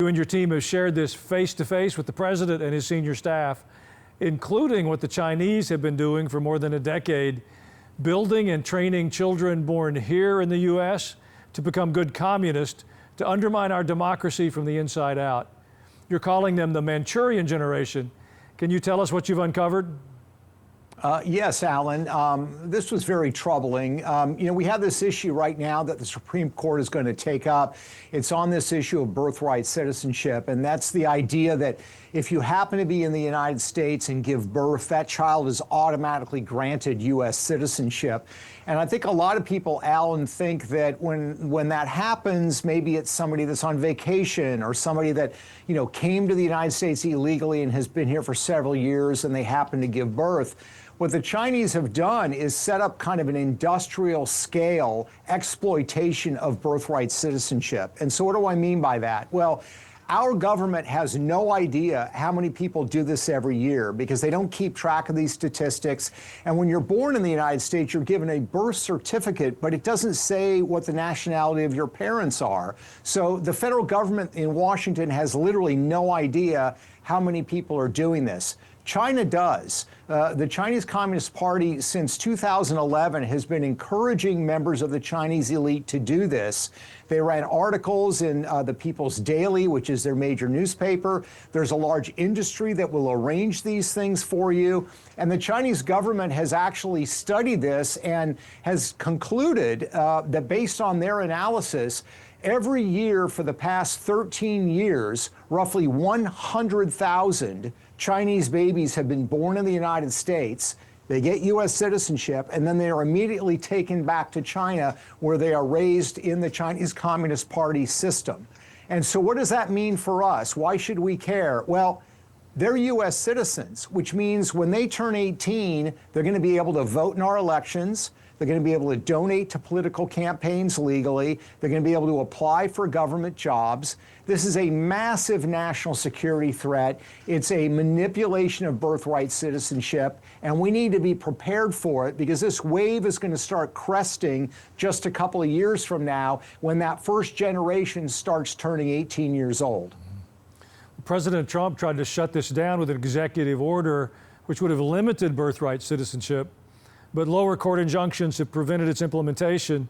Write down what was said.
and your team have shared this face-to-face with the president and his senior staff, including what the Chinese have been doing for more than a decade, building and training children born here in the U.S. to become good communists, to undermine our democracy from the inside out. You're calling them the Manchurian generation. Can you tell us what you've uncovered? Yes, Alan. This was very troubling. We have this issue right now that the Supreme Court is going to take up. It's on this issue of birthright citizenship, and that's the idea that if you happen to be in the United States and give birth, that child is automatically granted U.S. citizenship. And I think a lot of people, Alan, think that when that happens, maybe it's somebody that's on vacation or somebody that, came to the United States illegally and has been here for several years and they happen to give birth. What the Chinese have done is set up kind of an industrial scale exploitation of birthright citizenship. And so what do I mean by that? Well, our government has no idea how many people do this every year because they don't keep track of these statistics. And when you're born in the United States, you're given a birth certificate, but it doesn't say what the nationality of your parents are. So the federal government in Washington has literally no idea how many people are doing this. China does. The Chinese Communist Party since 2011 has been encouraging members of the Chinese elite to do this. They ran articles in the People's Daily, which is their major newspaper. There's a large industry that will arrange these things for you. And the Chinese government has actually studied this and has concluded that based on their analysis, every year for the past 13 years, roughly 100,000 Chinese babies have been born in the United States. They get U.S. citizenship, and then they are immediately taken back to China, where they are raised in the Chinese Communist Party system. And so what does that mean for us? Why should we care? Well, they're U.S. citizens, which means when they turn 18, they're going to be able to vote in our elections. They're going to be able to donate to political campaigns legally. They're going to be able to apply for government jobs. This is a massive national security threat. It's a manipulation of birthright citizenship, and we need to be prepared for it because this wave is going to start cresting just a couple of years from now when that first generation starts turning 18 years old. President Trump tried to shut this down with an executive order which would have limited birthright citizenship, but lower court injunctions have prevented its implementation.